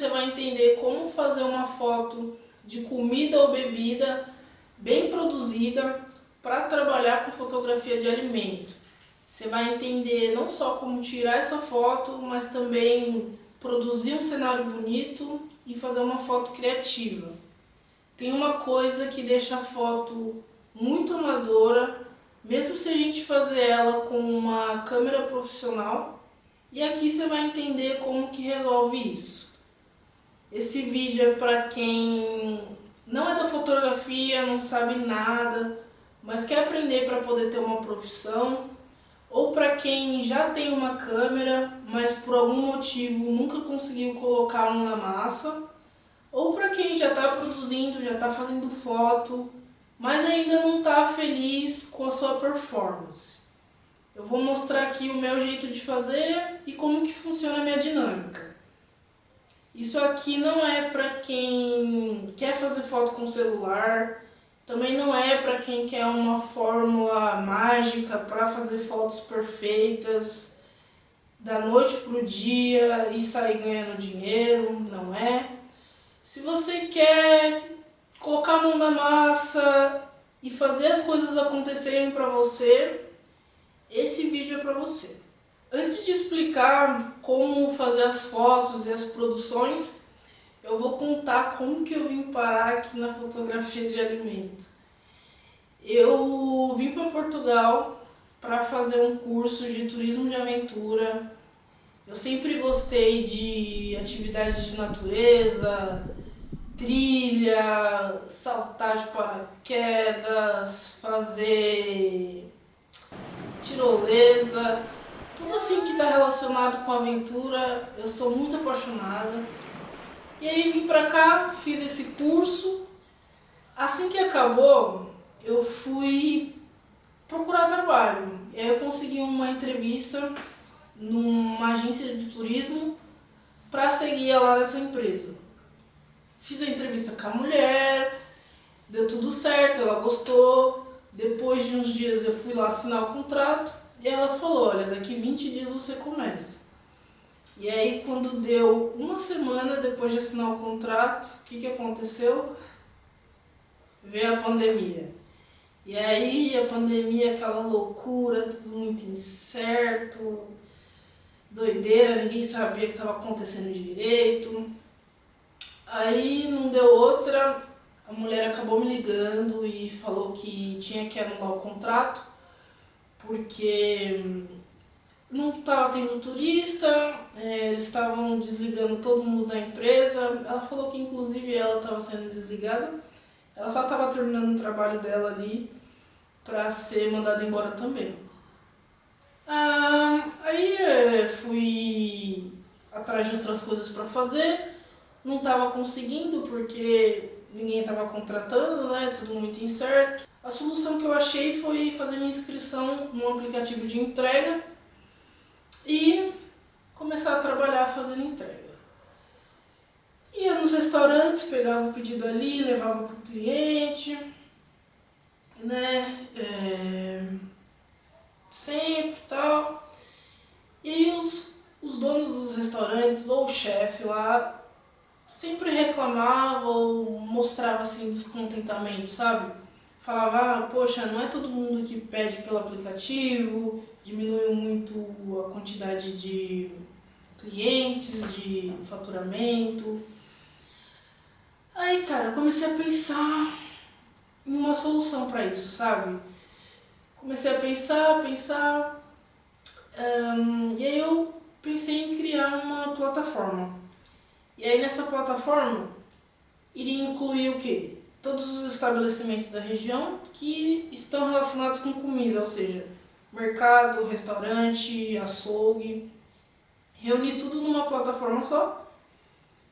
você vai entender como fazer uma foto de comida ou bebida bem produzida para trabalhar com fotografia de alimento. Você vai entender não só como tirar essa foto, mas também produzir um cenário bonito e fazer uma foto criativa. Tem uma coisa que deixa a foto muito amadora, mesmo se a gente fazer ela com uma câmera profissional, e aqui você vai entender como que resolve isso. Esse vídeo é para quem não é da fotografia, não sabe nada, mas quer aprender para poder ter uma profissão, ou para quem já tem uma câmera, mas por algum motivo nunca conseguiu colocar um na massa, ou para quem já está produzindo, já está fazendo foto, mas ainda não está feliz com a sua performance. Eu vou mostrar aqui o meu jeito de fazer e como que funciona a minha dinâmica. Isso aqui não é para quem quer fazer foto com celular, também não é para quem quer uma fórmula mágica para fazer fotos perfeitas da noite para o dia e sair ganhando dinheiro, não é. Se você quer colocar a mão na massa e fazer as coisas acontecerem para você, esse vídeo é para você. Antes de explicar como fazer as fotos e as produções, eu vou contar como que eu vim parar aqui na fotografia de alimento. Eu vim para Portugal para fazer um curso de turismo de aventura. Eu sempre gostei de atividades de natureza, trilha, saltar de paraquedas, fazer tirolesa, tudo assim que está relacionado com aventura. Eu sou muito apaixonada. E aí vim pra cá, fiz esse curso. Assim que acabou, eu fui procurar trabalho. E aí eu consegui uma entrevista numa agência de turismo para seguir lá nessa empresa. Fiz a entrevista com a mulher, deu tudo certo, ela gostou. Depois de uns dias eu fui lá assinar o contrato e ela falou, olha, daqui 20 dias você começa. E aí quando deu uma semana depois de assinar o contrato, o que aconteceu? Veio a pandemia. E aí a pandemia, aquela loucura, tudo muito incerto, doideira, ninguém sabia o que estava acontecendo direito. Aí não deu outra, a mulher acabou me ligando e falou que tinha que anular o contrato, porque não estava tendo turista, eles estavam desligando todo mundo da empresa. Ela falou que inclusive ela estava sendo desligada, ela só estava terminando o trabalho dela ali para ser mandada embora também. Aí fui atrás de outras coisas para fazer, não estava conseguindo porque ninguém estava contratando, né? Tudo muito incerto. A solução que eu achei foi fazer minha inscrição num aplicativo de entrega e começar a trabalhar fazendo entrega. Ia nos restaurantes, pegava o pedido ali, levava para o cliente, né? Sempre e tal. E aí os donos dos restaurantes ou o chefe lá sempre reclamava ou mostrava assim descontentamento, sabe? Falava, poxa, não é todo mundo que pede pelo aplicativo, diminuiu muito a quantidade de clientes, de faturamento. Aí, cara, eu comecei a pensar em uma solução para isso, sabe? Comecei a pensar, e aí eu pensei em criar uma plataforma. E aí nessa plataforma iria incluir o quê? Todos os estabelecimentos da região que estão relacionados com comida, ou seja, mercado, restaurante, açougue. Reunir tudo numa plataforma só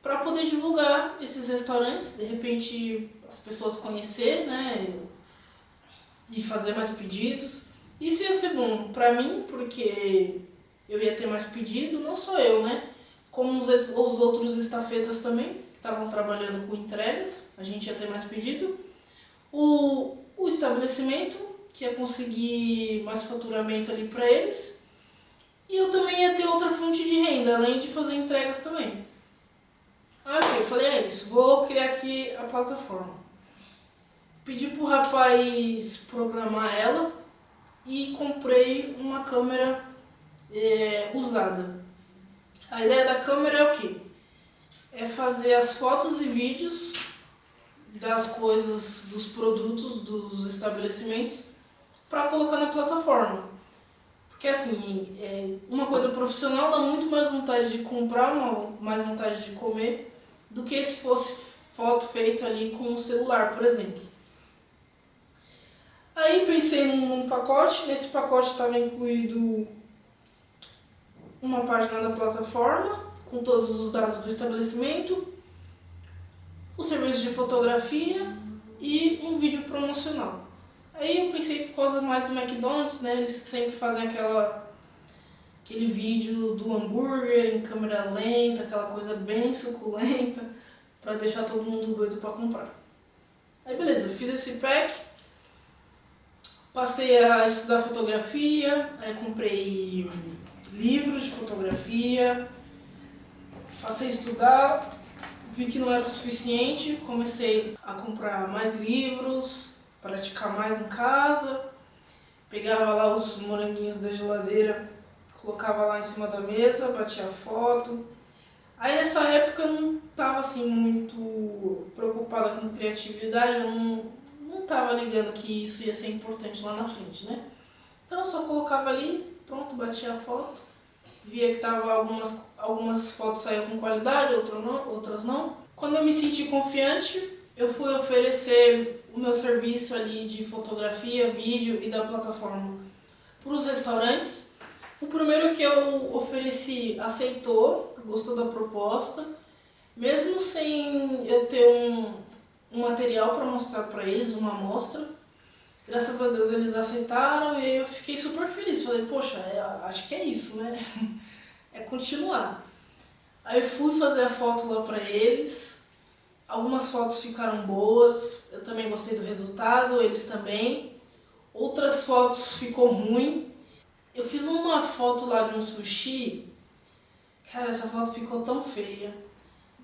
para poder divulgar esses restaurantes, de repente as pessoas conhecerem, né, e fazer mais pedidos. Isso ia ser bom para mim, porque eu ia ter mais pedido, não só eu, né, como os outros estafetas também, que estavam trabalhando com entregas, a gente ia ter mais pedido. O estabelecimento, que ia conseguir mais faturamento ali para eles. E eu também ia ter outra fonte de renda, além de fazer entregas também. plataforma. Pedi pro rapaz programar ela e comprei uma câmera usada. A ideia da câmera é o quê? É fazer as fotos e vídeos das coisas, dos produtos, dos estabelecimentos para colocar na plataforma. Porque assim, uma coisa profissional dá muito mais vontade de comprar, mais vontade de comer, do que se fosse foto feita ali com o celular, por exemplo. Aí pensei num pacote, nesse pacote estava incluído uma página da plataforma, com todos os dados do estabelecimento, o serviço de fotografia e um vídeo promocional. Aí eu pensei por causa mais do McDonald's, né? Eles sempre fazem aquele vídeo do hambúrguer em câmera lenta, aquela coisa bem suculenta, para deixar todo mundo doido para comprar. Aí beleza, fiz esse pack, passei a estudar fotografia, aí comprei livros de fotografia, passei a estudar, vi que não era o suficiente, comecei a comprar mais livros, praticar mais em casa, pegava lá os moranguinhos da geladeira, colocava lá em cima da mesa, batia foto. Aí nessa época eu não estava assim muito preocupada com criatividade, eu não estava ligando que isso ia ser importante lá na frente, né? Então eu só colocava ali, pronto, batia a foto, via que tava algumas fotos saíam com qualidade, outras não. Quando eu me senti confiante, eu fui oferecer o meu serviço ali de fotografia, vídeo e da plataforma para os restaurantes. O primeiro que eu ofereci aceitou, gostou da proposta, mesmo sem eu ter um material para mostrar para eles, uma amostra. Graças a Deus eles aceitaram e eu fiquei super feliz. Falei, poxa, acho que é isso, né? É continuar. Aí fui fazer a foto lá para eles. Algumas fotos ficaram boas, eu também gostei do resultado, eles também. Outras fotos ficou ruim. Eu fiz uma foto lá de um sushi, cara, essa foto ficou tão feia.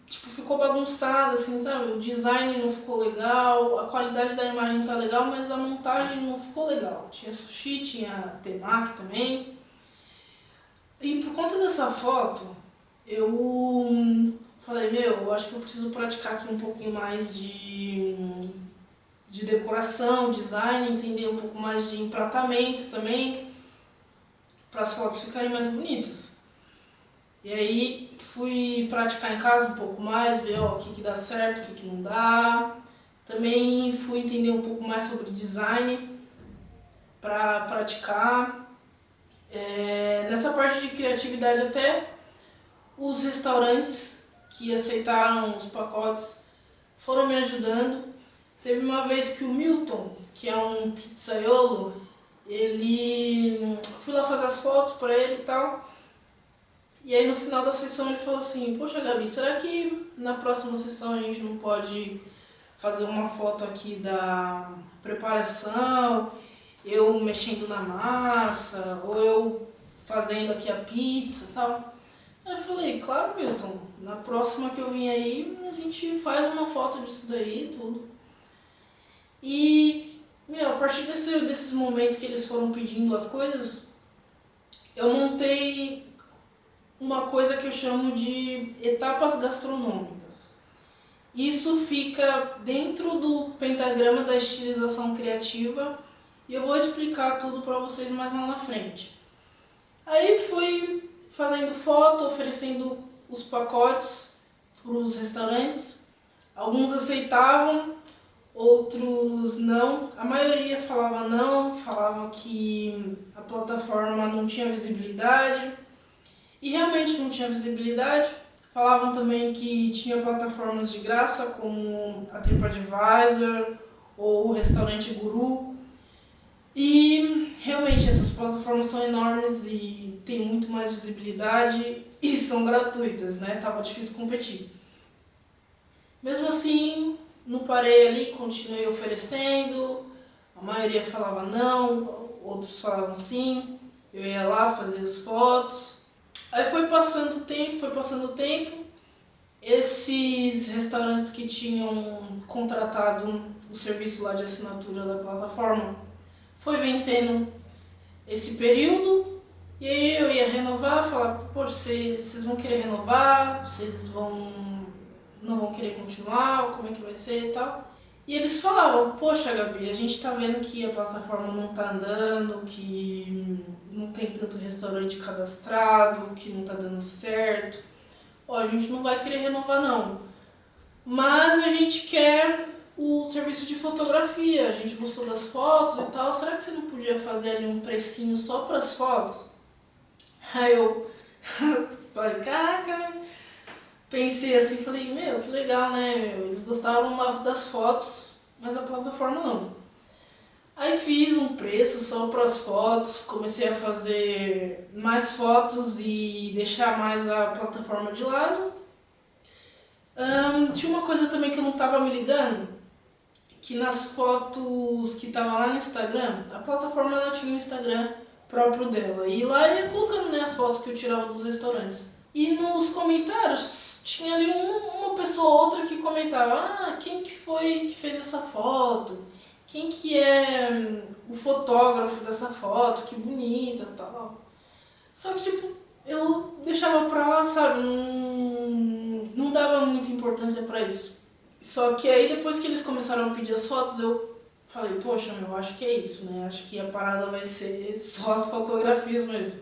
Tipo, ficou bagunçada, assim, sabe? O design não ficou legal, a qualidade da imagem tá legal, mas a montagem não ficou legal. Tinha sushi, tinha temaki também. E por conta dessa foto, eu falei, eu acho que eu preciso praticar aqui um pouquinho mais de decoração, design, entender um pouco mais de empratamento também, para as fotos ficarem mais bonitas. E aí fui praticar em casa um pouco mais, ver o que dá certo, o que não dá. Também fui entender um pouco mais sobre design para praticar. Nessa parte de criatividade até os restaurantes que aceitaram os pacotes foram me ajudando. Teve uma vez que o Milton, que é um pizzaiolo, fui lá fazer as fotos para ele e tal. E aí no final da sessão ele falou assim, poxa Gabi, será que na próxima sessão a gente não pode fazer uma foto aqui da preparação, eu mexendo na massa, ou eu fazendo aqui a pizza e tal? Aí eu falei, claro Milton, na próxima que eu vim aí a gente faz uma foto disso daí e tudo. E a partir desses momentos que eles foram pedindo as coisas, eu montei uma coisa que eu chamo de etapas gastronômicas. Isso fica dentro do pentagrama da estilização criativa e eu vou explicar tudo para vocês mais lá na frente. Aí fui fazendo foto, oferecendo os pacotes para os restaurantes. Alguns aceitavam, outros não. A maioria falava não, falava que a plataforma não tinha visibilidade. E realmente não tinha visibilidade. Falavam também que tinha plataformas de graça, como a TripAdvisor ou o Restaurante Guru. E realmente essas plataformas são enormes e tem muito mais visibilidade e são gratuitas, né? Tava difícil competir. Mesmo assim, não parei ali, continuei oferecendo. A maioria falava não, outros falavam sim. Eu ia lá fazer as fotos. Aí foi passando o tempo, esses restaurantes que tinham contratado o serviço lá de assinatura da plataforma foi vencendo esse período, e aí eu ia renovar, falar, poxa, vocês vão querer renovar, não vão querer continuar, como é que vai ser e tal. E eles falavam, poxa Gabi, a gente tá vendo que a plataforma não tá andando, que não tem tanto restaurante cadastrado, que não tá dando certo. Ó, a gente não vai querer renovar não, mas a gente quer o serviço de fotografia, a gente gostou das fotos e tal, será que você não podia fazer ali um precinho só para as fotos? Aí eu falei, caraca, pensei assim, falei, meu, que legal, né, meu? Eles gostavam das fotos, mas a plataforma não. Aí fiz um preço só para as fotos, comecei a fazer mais fotos e deixar mais a plataforma de lado. Tinha uma coisa também que eu não estava me ligando, que nas fotos que tava lá no Instagram, a plataforma ela tinha um Instagram próprio dela. E lá eu ia colocando, né, as fotos que eu tirava dos restaurantes. E nos comentários tinha ali uma pessoa ou outra que comentava, ah, quem que foi que fez essa foto? Quem que é o fotógrafo dessa foto? Que bonita e tal. Só que tipo, eu deixava pra lá, sabe? Não dava muita importância pra isso. Só que aí depois que eles começaram a pedir as fotos, eu falei, poxa, meu, acho que é isso, né? Acho que a parada vai ser só as fotografias mesmo.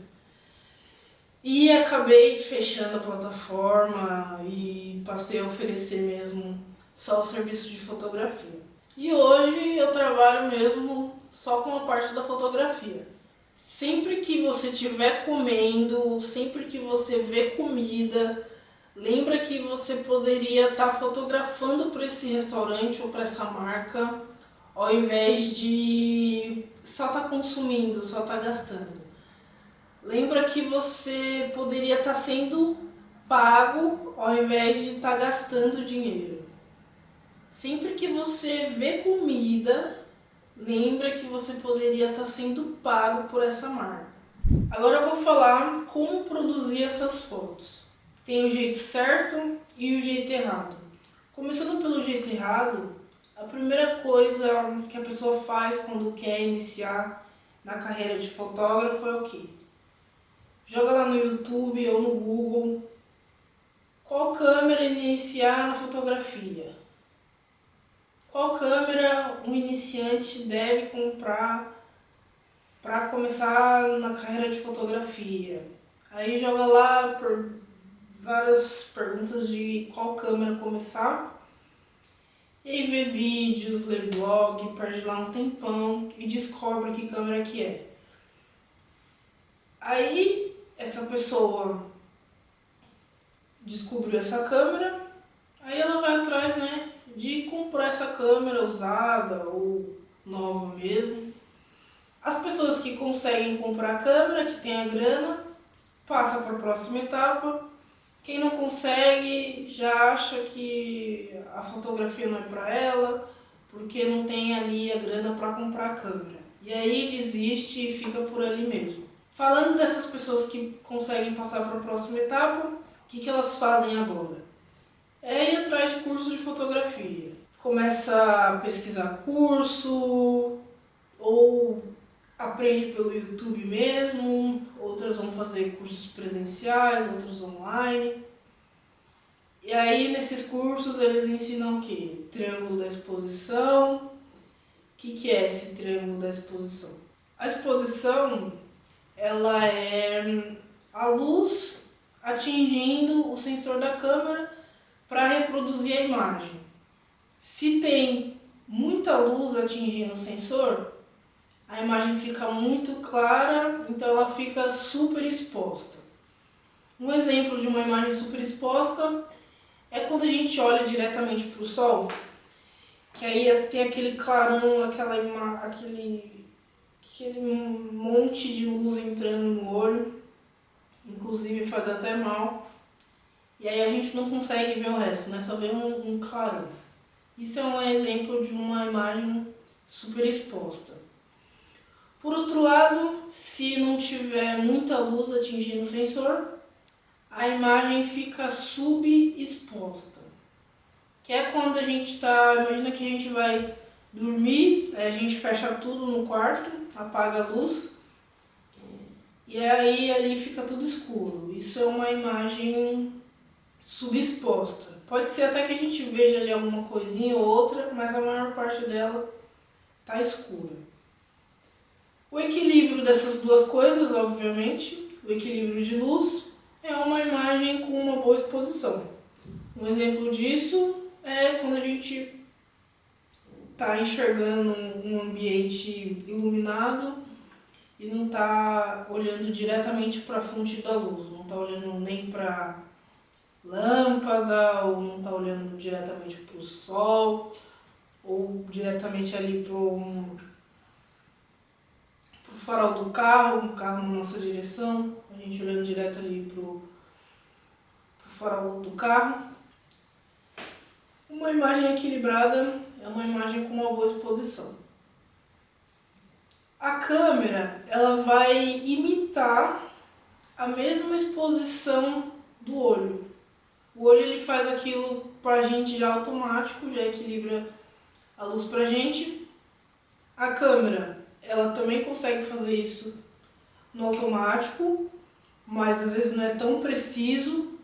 E acabei fechando a plataforma e passei a oferecer mesmo só o serviço de fotografia. E hoje eu trabalho mesmo só com a parte da fotografia. Sempre que você estiver comendo, sempre que você vê comida, lembra que você poderia estar fotografando para esse restaurante ou para essa marca, ao invés de só estar consumindo, só estar gastando. Lembra que você poderia estar sendo pago ao invés de estar gastando dinheiro. Sempre que você vê comida, lembra que você poderia estar sendo pago por essa marca. Agora eu vou falar como produzir essas fotos. Tem o jeito certo e o jeito errado. Começando pelo jeito errado, a primeira coisa que a pessoa faz quando quer iniciar na carreira de fotógrafo é o quê? Joga lá no YouTube ou no Google qual câmera iniciar na fotografia. Qual câmera um iniciante deve comprar para começar na carreira de fotografia. Aí joga lá por várias perguntas de qual câmera começar. E aí vê vídeos, lê blog, perde lá um tempão e descobre que câmera que é. Aí essa pessoa descobriu essa câmera, aí ela vai atrás, né, de comprar essa câmera usada ou nova mesmo. As pessoas que conseguem comprar a câmera, que tem a grana, passa para a próxima etapa. Quem não consegue já acha que a fotografia não é para ela, porque não tem ali a grana para comprar a câmera. E aí desiste e fica por ali mesmo. Falando dessas pessoas que conseguem passar para a próxima etapa, o que elas fazem agora? É ir atrás de cursos de fotografia. Começa a pesquisar curso, ou aprende pelo YouTube mesmo, outras vão fazer cursos presenciais, outros online. E aí nesses cursos eles ensinam o quê? Triângulo da exposição. O que é esse triângulo da exposição? A exposição, ela é a luz atingindo o sensor da câmera para reproduzir a imagem. Se tem muita luz atingindo o sensor, a imagem fica muito clara, então ela fica super exposta. Um exemplo de uma imagem super exposta é quando a gente olha diretamente para o sol, que aí tem aquele clarão, aquele monte de luz entrando no olho, inclusive faz até mal, e aí a gente não consegue ver o resto, né? Só vê um clarão. Isso é um exemplo de uma imagem super exposta. Por outro lado, se não tiver muita luz atingindo o sensor, a imagem fica subexposta. que é quando a gente tá, imagina que a gente vai dormir, aí a gente fecha tudo no quarto, apaga a luz, e aí ali fica tudo escuro. Isso é uma imagem subexposta. Pode ser até que a gente veja ali alguma coisinha ou outra, mas a maior parte dela está escura. O equilíbrio dessas duas coisas, obviamente, o equilíbrio de luz, é uma imagem com uma boa exposição. Um exemplo disso é quando a gente está enxergando um ambiente iluminado e não está olhando diretamente para a fonte da luz, não está olhando nem para lâmpada, ou não está olhando diretamente para o sol, ou diretamente ali para o farol do carro, um carro na nossa direção, a gente olhando direto ali para o farol do carro. Uma imagem equilibrada é uma imagem com uma boa exposição. A câmera, ela vai imitar a mesma exposição do olho. O olho ele faz aquilo pra gente já automático, já equilibra a luz pra gente. A câmera, ela também consegue fazer isso no automático, mas às vezes não é tão preciso.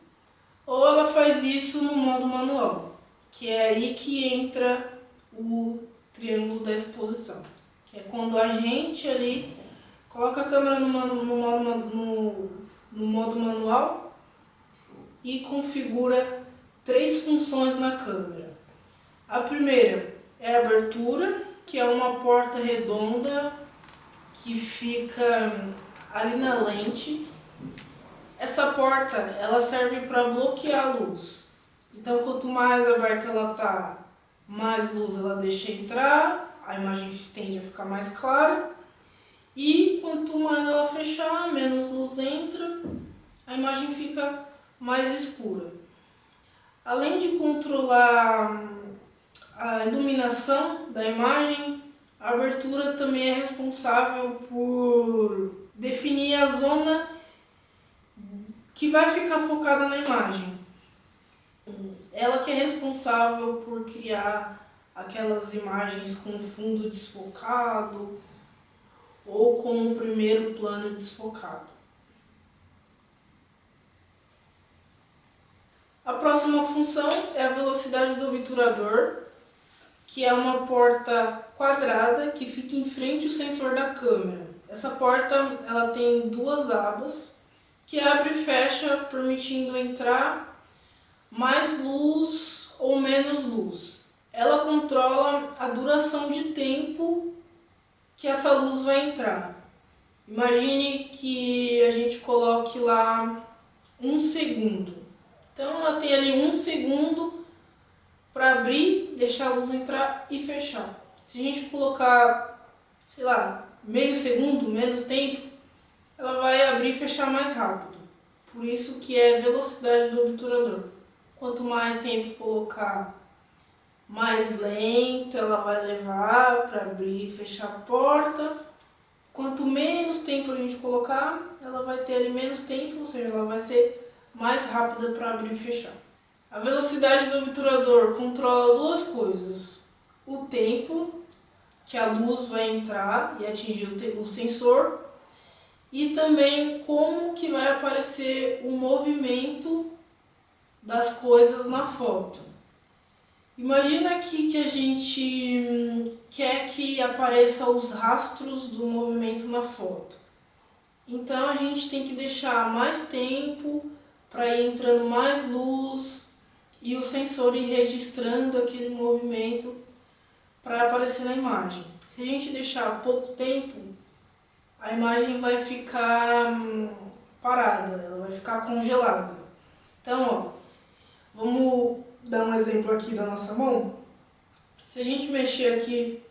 Ou ela faz isso no modo manual, que é aí que entra o triângulo da exposição. Que é quando a gente ali coloca a câmera no modo manual e configura 3 funções na câmera. A primeira é a abertura, que é uma porta redonda que fica ali na lente. Essa porta ela serve para bloquear a luz. Então, quanto mais aberta ela tá, mais luz ela deixa entrar, a imagem tende a ficar mais clara. E quanto mais ela fechar, menos luz entra, a imagem fica mais escura. Além de controlar a iluminação da imagem, a abertura também é responsável por definir a zona que vai ficar focada na imagem. Ela que é responsável por criar aquelas imagens com fundo desfocado ou com o primeiro plano desfocado. A próxima função é a velocidade do obturador, que é uma porta quadrada que fica em frente ao sensor da câmera. Essa porta ela tem 2 abas que abre e fecha, permitindo entrar mais luz ou menos luz. Ela controla a duração de tempo que essa luz vai entrar. Imagine que a gente coloque lá 1 segundo. Então ela tem ali 1 segundo para abrir, deixar a luz entrar e fechar. Se a gente colocar, sei lá, meio segundo, menos tempo, ela vai abrir e fechar mais rápido. Por isso que é velocidade do obturador. Quanto mais tempo colocar, mais lento ela vai levar para abrir e fechar a porta. Quanto menos tempo a gente colocar, ela vai ter ali menos tempo, ou seja, ela vai ser mais rápida para abrir e fechar. A velocidade do obturador controla 2 coisas. O tempo que a luz vai entrar e atingir o sensor, e também como que vai aparecer o movimento das coisas na foto. Imagina aqui que a gente quer que apareça os rastros do movimento na foto. Então a gente tem que deixar mais tempo para ir entrando mais luz e o sensor ir registrando aquele movimento para aparecer na imagem. Se a gente deixar pouco tempo, a imagem vai ficar parada, ela vai ficar congelada. Então, vamos dar um exemplo aqui da nossa mão. Se a gente mexer aqui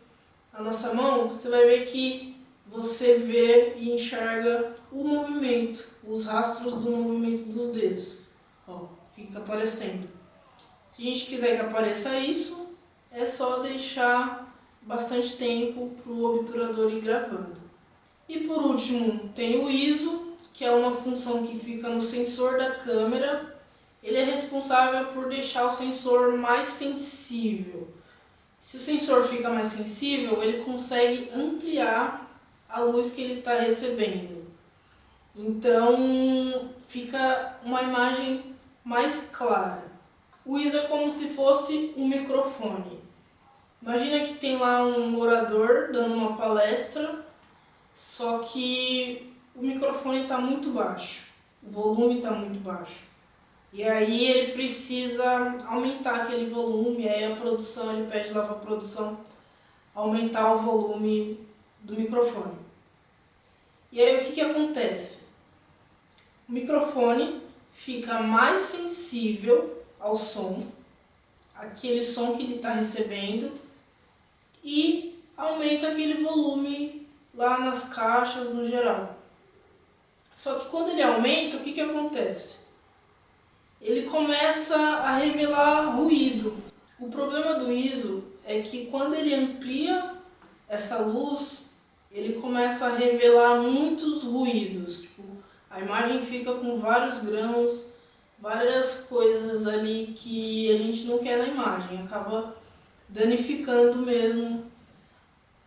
a nossa mão, você vai ver que você vê e enxerga o movimento, os rastros do movimento dos dedos. Ó, fica aparecendo. Se a gente quiser que apareça isso, é só deixar bastante tempo para o obturador ir gravando. E por último, tem o ISO, que é uma função que fica no sensor da câmera ele é responsável por deixar o sensor mais sensível. Se o sensor fica mais sensível, ele consegue ampliar a luz que ele está recebendo. Então fica uma imagem mais clara. O ISO é como se fosse um microfone. Imagina que tem lá um orador dando uma palestra, só que o microfone está muito baixo, o volume está muito baixo. E aí ele precisa aumentar aquele volume, aí a produção, ele pede lá para a produção aumentar o volume do microfone. E aí o que acontece? O microfone fica mais sensível ao som, aquele som que ele está recebendo, e aumenta aquele volume lá nas caixas no geral. Só que quando ele aumenta, o que acontece? Ele começa a revelar ruído. O problema do ISO é que quando ele amplia essa luz, ele começa a revelar muitos ruídos. Tipo, a imagem fica com vários grãos, várias coisas ali que a gente não quer na imagem, acaba danificando mesmo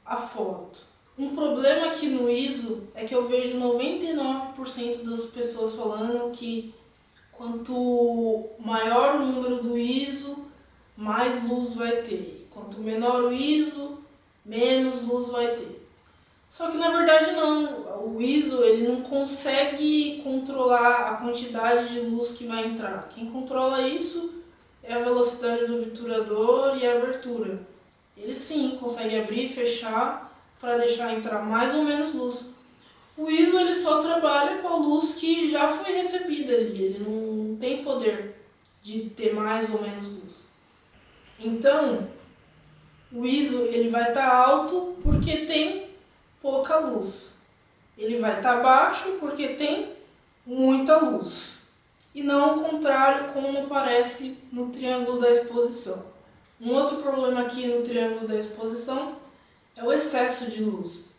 a foto. Um problema aqui no ISO é que eu vejo 99% das pessoas falando que quanto maior o número do ISO, mais luz vai ter. Quanto menor o ISO, menos luz vai ter. Só que na verdade não, o ISO ele não consegue controlar a quantidade de luz que vai entrar. Quem controla isso é a velocidade do obturador e a abertura. Ele sim consegue abrir e fechar para deixar entrar mais ou menos luz. O ISO ele só trabalha com a luz que já foi recebida ali, ele não tem poder de ter mais ou menos luz. Então, o ISO ele vai estar alto porque tem pouca luz. Ele vai estar baixo porque tem muita luz. E não o contrário, como aparece no triângulo da exposição. Um outro problema aqui no triângulo da exposição é o excesso de luz.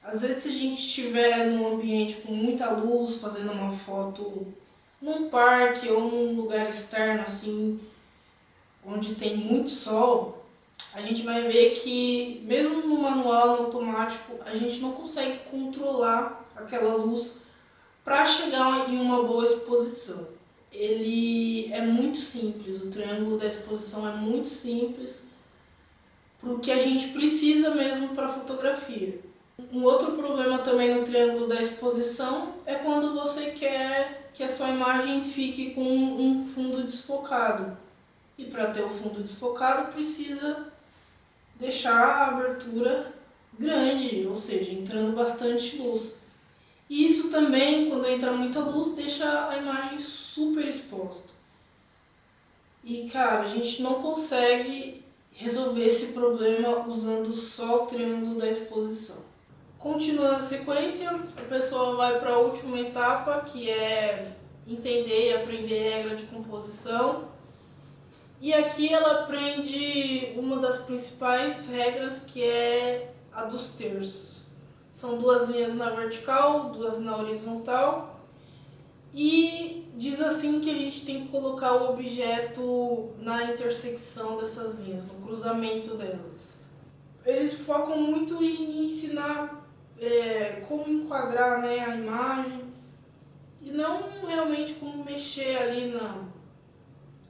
Às vezes, se a gente estiver num ambiente com muita luz, fazendo uma foto num parque ou num lugar externo, assim, onde tem muito sol, a gente vai ver que, mesmo no manual, no automático, a gente não consegue controlar aquela luz para chegar em uma boa exposição. Ele é muito simples, o triângulo da exposição é muito simples para o que a gente precisa mesmo para a fotografia. Um outro problema também no triângulo da exposição é quando você quer que a sua imagem fique com um fundo desfocado. E para ter o fundo desfocado precisa deixar a abertura grande, ou seja, entrando bastante luz. E isso também, quando entra muita luz, deixa a imagem super exposta. E cara, a gente não consegue resolver esse problema usando só o triângulo da exposição. Continuando a sequência, a pessoa vai para a última etapa, que é entender e aprender regra de composição. E aqui ela aprende uma das principais regras, que é a dos terços. São duas linhas na vertical, duas na horizontal. E diz assim que a gente tem que colocar o objeto na intersecção dessas linhas, no cruzamento delas. Eles focam muito em ensinar como enquadrar, né, a imagem e não realmente como mexer ali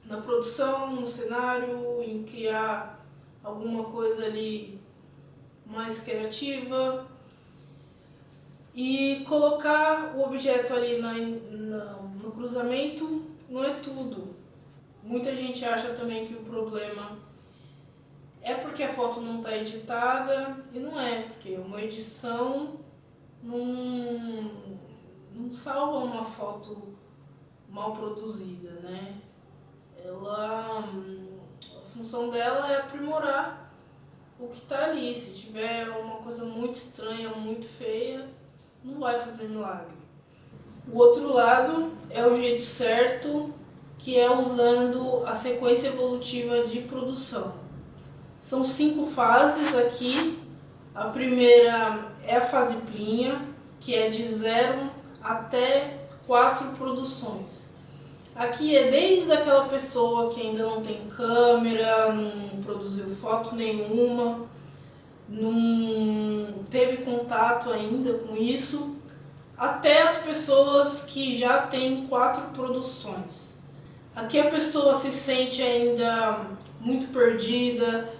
na produção, no cenário, em criar alguma coisa ali mais criativa. E colocar o objeto ali no cruzamento não é tudo. Muita gente acha também que o problema é porque a foto não está editada, e não é, porque uma edição não salva uma foto mal produzida, né? A função dela é aprimorar o que está ali. Se tiver uma coisa muito estranha, muito feia, não vai fazer milagre. O outro lado é o jeito certo, que é usando a sequência evolutiva de produção. São 5 fases aqui. A primeira é a fase plinha, que é de 0 até 4 produções. Aqui é desde aquela pessoa que ainda não tem câmera, não produziu foto nenhuma, não teve contato ainda com isso, até as pessoas que já têm 4 produções. Aqui a pessoa se sente ainda muito perdida,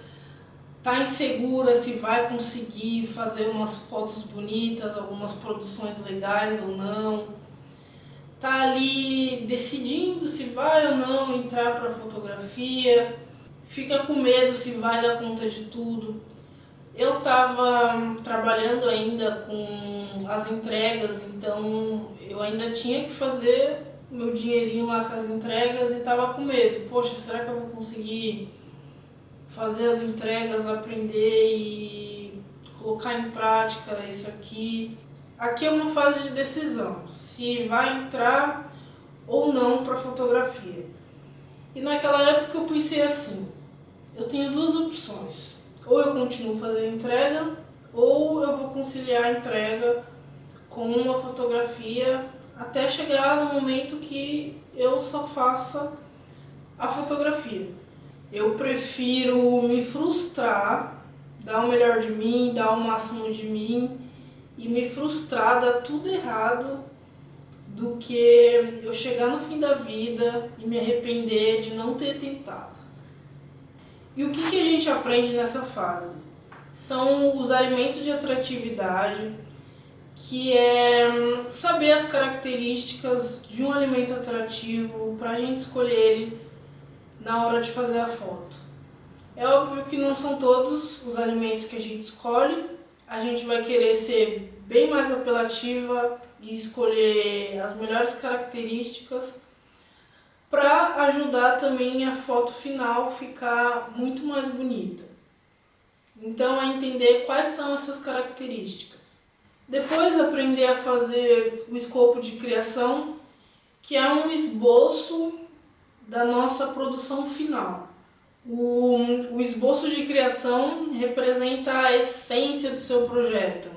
está insegura se vai conseguir fazer umas fotos bonitas, algumas produções legais ou não. Está ali decidindo se vai ou não entrar para fotografia, fica com medo se vai dar conta de tudo. Eu estava trabalhando ainda com as entregas, então eu ainda tinha que fazer meu dinheirinho lá com as entregas e estava com medo. Poxa, será que eu vou conseguir fazer as entregas, aprender e colocar em prática isso aqui? Aqui é uma fase de decisão, se vai entrar ou não para fotografia. E naquela época eu pensei assim, eu tenho 2 opções, ou eu continuo fazendo entrega, ou eu vou conciliar a entrega com uma fotografia até chegar no momento que eu só faça a fotografia. Eu prefiro me frustrar, dar o melhor de mim, dar o máximo de mim, e me frustrar, dar tudo errado, do que eu chegar no fim da vida e me arrepender de não ter tentado. E o que a gente aprende nessa fase? São os alimentos de atratividade, que é saber as características de um alimento atrativo para a gente escolher ele na hora de fazer a foto. É óbvio que não são todos os alimentos que a gente escolhe, a gente vai querer ser bem mais apelativa e escolher as melhores características para ajudar também a foto final ficar muito mais bonita. Então, é entender quais são essas características. Depois, aprender a fazer o escopo de criação, que é um esboço da nossa produção final. O esboço de criação representa a essência do seu projeto.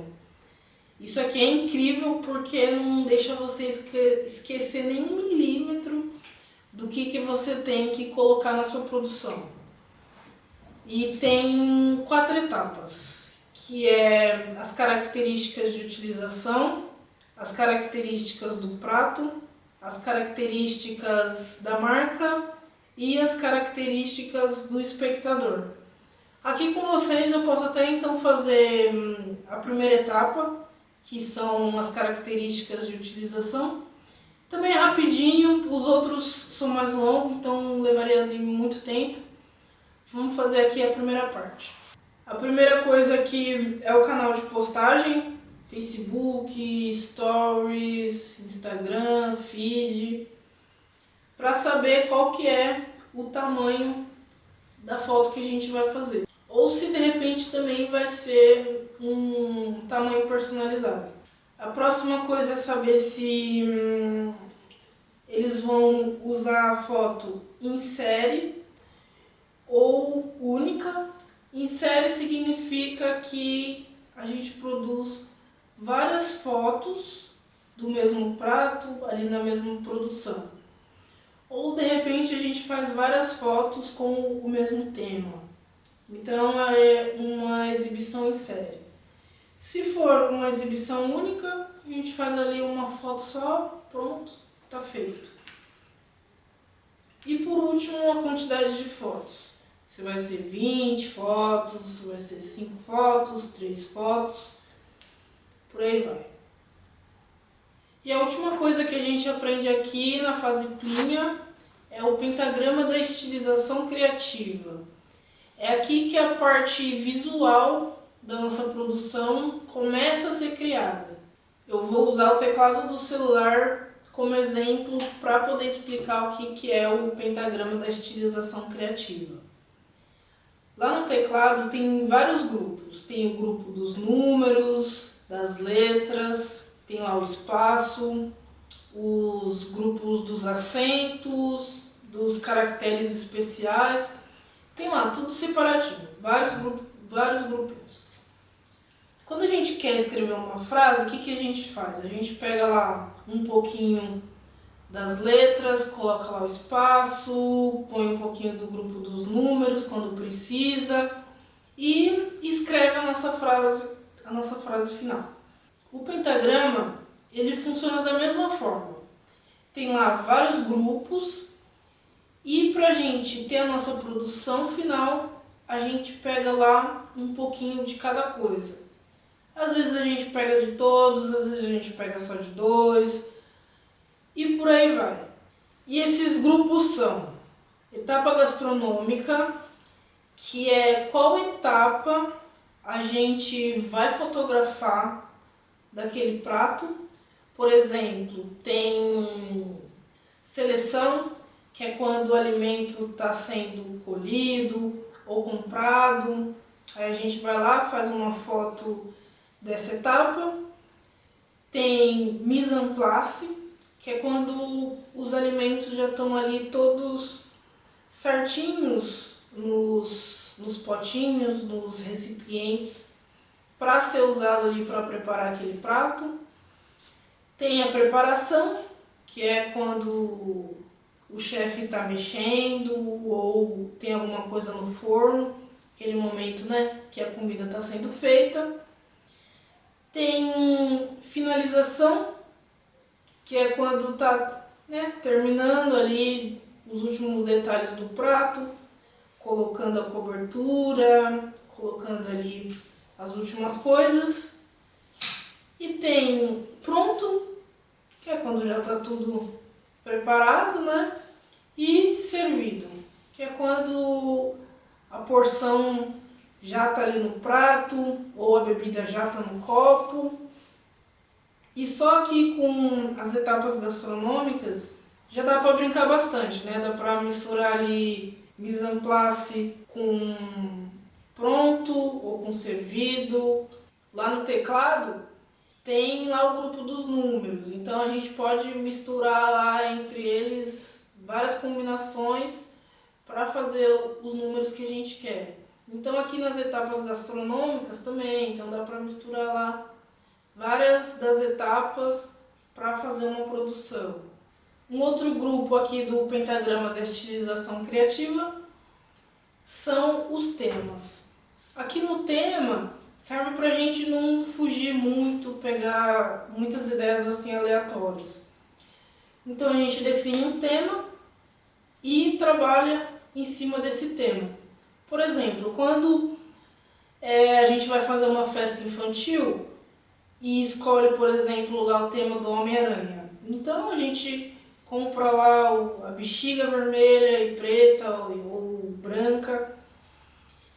Isso aqui é incrível porque não deixa você esquecer nenhum milímetro do que você tem que colocar na sua produção. E tem 4 etapas, que é as características de utilização, as características do prato, as características da marca e as características do espectador. Aqui com vocês eu posso até então fazer a primeira etapa, que são as características de utilização. Também é rapidinho, os outros são mais longos, então levaria muito tempo. Vamos fazer aqui a primeira parte. A primeira coisa aqui é o canal de postagem, Facebook, Stories, Instagram, Feed, para saber qual que é o tamanho da foto que a gente vai fazer. Ou se de repente também vai ser um tamanho personalizado. A próxima coisa é saber se eles vão usar a foto em série ou única. Em série significa que a gente produz várias fotos do mesmo prato ali na mesma produção. Ou de repente a gente faz várias fotos com o mesmo tema. Então é uma exibição em série. Se for uma exibição única, a gente faz ali uma foto só, pronto, tá feito. E por último, a quantidade de fotos. Se vai ser 20 fotos, se vai ser 5 fotos, 3 fotos, por aí vai. E a última coisa que a gente aprende aqui na fase plinha é o pentagrama da estilização criativa. É aqui que a parte visual da nossa produção começa a ser criada. Eu vou usar o teclado do celular como exemplo para poder explicar o que é o pentagrama da estilização criativa. Lá no teclado tem vários grupos. Tem o grupo dos números, das letras, tem lá o espaço, os grupos dos acentos, dos caracteres especiais. Tem lá tudo separadinho, vários grupinhos. Quando a gente quer escrever uma frase, o que a gente faz? A gente pega lá um pouquinho das letras, coloca lá o espaço, põe um pouquinho do grupo dos números quando precisa e escreve a nossa frase final. O pentagrama, ele funciona da mesma forma. Tem lá vários grupos e para a gente ter a nossa produção final, a gente pega lá um pouquinho de cada coisa. Às vezes a gente pega de todos, às vezes a gente pega só de 2 e por aí vai. E esses grupos são etapa gastronômica, que é qual etapa a gente vai fotografar daquele prato. Por exemplo, tem seleção, que é quando o alimento está sendo colhido ou comprado. Aí a gente vai lá, faz uma foto dessa etapa. Tem mise en place, que é quando os alimentos já estão ali todos certinhos nos potinhos, nos recipientes, para ser usado ali para preparar aquele prato. Tem a preparação, que é quando o chefe está mexendo ou tem alguma coisa no forno, aquele momento, né, que a comida está sendo feita. Tem finalização, que é quando está, né, terminando ali os últimos detalhes do prato, colocando a cobertura, colocando ali as últimas coisas. E tem pronto, que é quando já está tudo preparado, né? E servido, que é quando a porção já está ali no prato ou a bebida já está no copo. E só aqui com as etapas gastronômicas já dá para brincar bastante, né? Dá para misturar ali mise en place com pronto ou com servido. Lá no teclado tem lá o grupo dos números, então a gente pode misturar lá entre eles várias combinações para fazer os números que a gente quer. Então aqui nas etapas gastronômicas também, então dá para misturar lá várias das etapas para fazer uma produção. Um outro grupo aqui do pentagrama da estilização criativa são os temas. Aqui no tema serve para a gente não fugir muito, pegar muitas ideias assim aleatórias. Então a gente define um tema e trabalha em cima desse tema. Por exemplo, quando a gente vai fazer uma festa infantil e escolhe, por exemplo, lá o tema do Homem-Aranha. Então a gente compra lá a bexiga vermelha e preta ou branca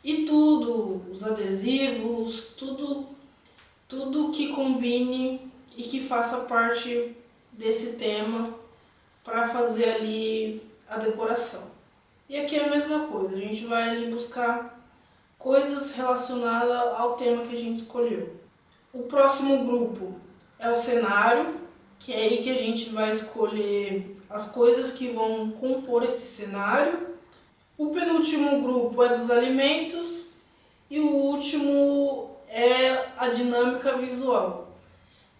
e tudo, os adesivos, tudo que combine e que faça parte desse tema para fazer ali a decoração. E aqui é a mesma coisa, a gente vai ali buscar coisas relacionadas ao tema que a gente escolheu. O próximo grupo é o cenário, que é aí que a gente vai escolher as coisas que vão compor esse cenário. O penúltimo grupo é dos alimentos e o último é a dinâmica visual,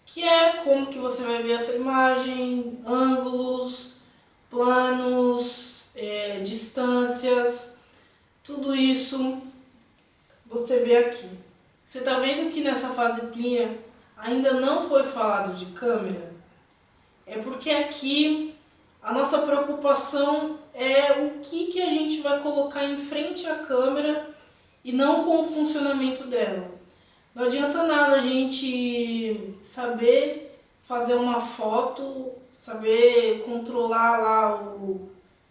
que é como que você vai ver essa imagem, ângulos, planos, distâncias, tudo isso você vê aqui. Você está vendo que nessa fase plinha ainda não foi falado de câmera? É porque aqui a nossa preocupação é o que a gente vai colocar em frente à câmera e não com o funcionamento dela. Não adianta nada a gente saber fazer uma foto, saber controlar lá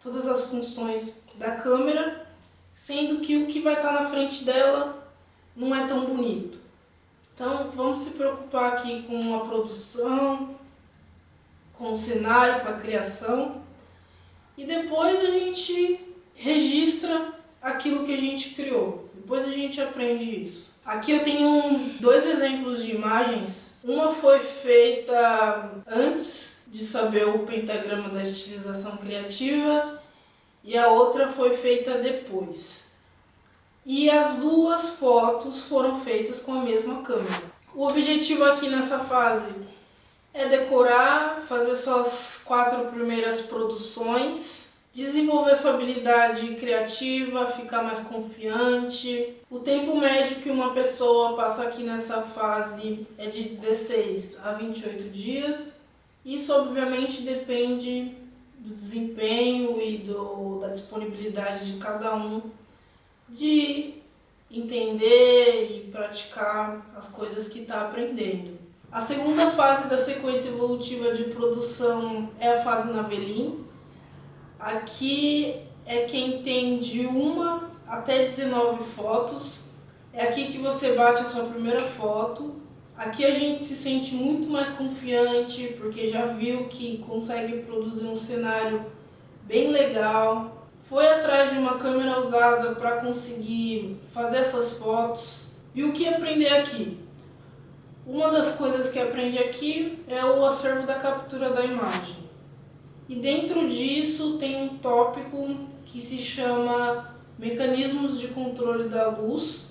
todas as funções da câmera, sendo que o que vai estar na frente dela não é tão bonito. Então vamos se preocupar aqui com a produção, com o cenário, com a criação, e depois a gente registra aquilo que a gente criou. Depois a gente aprende isso. Aqui eu tenho 2 exemplos de imagens. Uma foi feita antes de saber o pentagrama da estilização criativa e a outra foi feita depois. E as 2 fotos foram feitas com a mesma câmera. O objetivo aqui nessa fase é decorar, fazer suas 4 primeiras produções, desenvolver sua habilidade criativa, ficar mais confiante. O tempo médio que uma pessoa passa aqui nessa fase é de 16 a 28 dias. Isso obviamente depende do desempenho e da disponibilidade de cada um de entender e praticar as coisas que está aprendendo. A segunda fase da sequência evolutiva de produção é a fase Navelin. Aqui é quem tem de 1 até 19 fotos. É aqui que você bate a sua primeira foto. Aqui a gente se sente muito mais confiante, porque já viu que consegue produzir um cenário bem legal. Foi atrás de uma câmera usada para conseguir fazer essas fotos. E o que aprender aqui? Uma das coisas que aprende aqui é o acervo da captura da imagem. E dentro disso tem um tópico que se chama Mecanismos de Controle da Luz,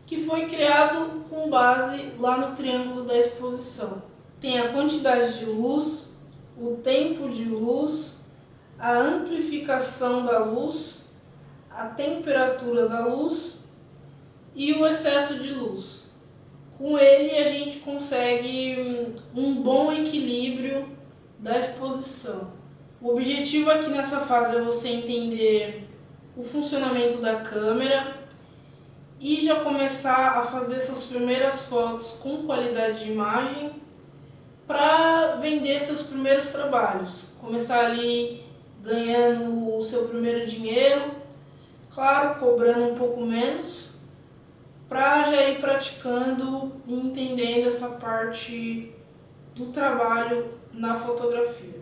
que foi criado com base lá no triângulo da exposição. Tem a quantidade de luz, o tempo de luz, a amplificação da luz, a temperatura da luz e o excesso de luz. Com ele a gente consegue um bom equilíbrio da exposição. O objetivo aqui nessa fase é você entender o funcionamento da câmera e já começar a fazer suas primeiras fotos com qualidade de imagem para vender seus primeiros trabalhos. Começar ali ganhando o seu primeiro dinheiro, claro, cobrando um pouco menos, para já ir praticando e entendendo essa parte do trabalho na fotografia.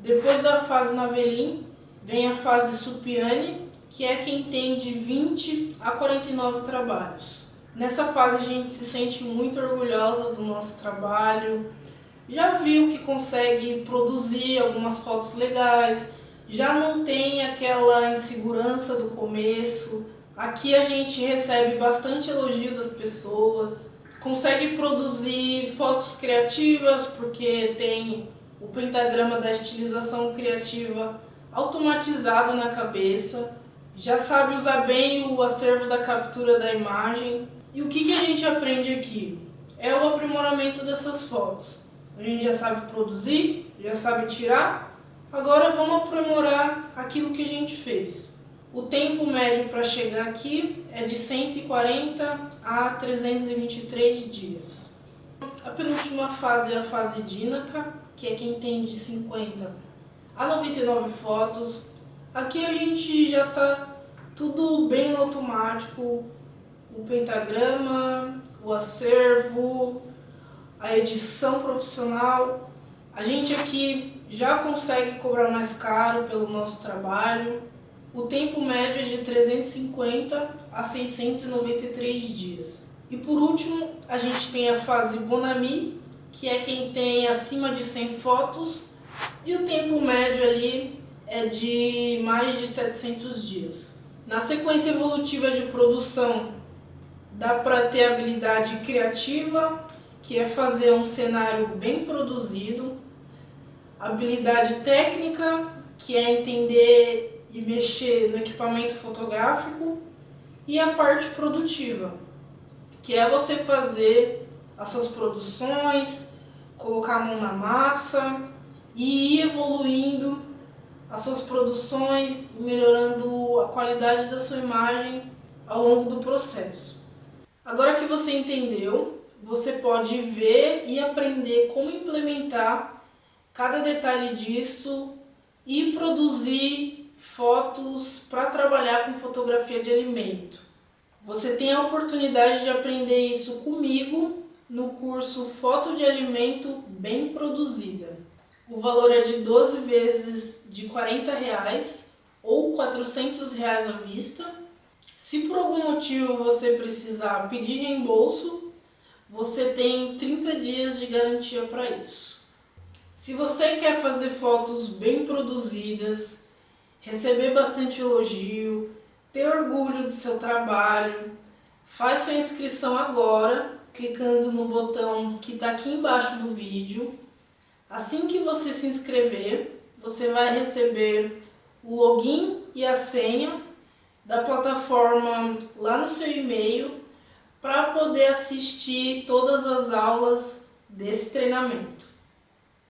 Depois da fase Navelin, vem a fase Supiani, que é quem tem de 20 a 49 trabalhos. Nessa fase a gente se sente muito orgulhosa do nosso trabalho, já viu que consegue produzir algumas fotos legais, já não tem aquela insegurança do começo. Aqui a gente recebe bastante elogio das pessoas, consegue produzir fotos criativas porque tem o pentagrama da estilização criativa automatizado na cabeça, já sabe usar bem o acervo da captura da imagem. E o que a gente aprende aqui? É o aprimoramento dessas fotos. A gente já sabe produzir, já sabe tirar, agora vamos aprimorar aquilo que a gente fez. O tempo médio para chegar aqui é de 140 a 323 dias. A penúltima fase é a fase Dinaka, que é quem tem de 50 a 99 fotos. Aqui a gente já está tudo bem no automático, o pentagrama, o acervo, a edição profissional. A gente aqui já consegue cobrar mais caro pelo nosso trabalho. O tempo médio é de 350 a 693 dias. E por último, a gente tem a fase Bonami, que é quem tem acima de 100 fotos, e o tempo médio ali é de mais de 700 dias. Na sequência evolutiva de produção, dá para ter habilidade criativa, que é fazer um cenário bem produzido, habilidade técnica, que é entender e mexer no equipamento fotográfico, e a parte produtiva, que é você fazer as suas produções, colocar a mão na massa e ir evoluindo as suas produções, melhorando a qualidade da sua imagem ao longo do processo. Agora que você entendeu, você pode ver e aprender como implementar cada detalhe disso e produzir fotos para trabalhar com fotografia de alimento. Você tem a oportunidade de aprender isso comigo no curso Foto de Alimento Bem Produzida. O valor é de 12 vezes de R$ 40 ou R$ 400 à vista. Se por algum motivo você precisar pedir reembolso, você tem 30 dias de garantia para isso. Se você quer fazer fotos bem produzidas, receber bastante elogio, ter orgulho do seu trabalho, faz sua inscrição agora, clicando no botão que está aqui embaixo do vídeo. Assim que você se inscrever, você vai receber o login e a senha da plataforma lá no seu e-mail para poder assistir todas as aulas desse treinamento.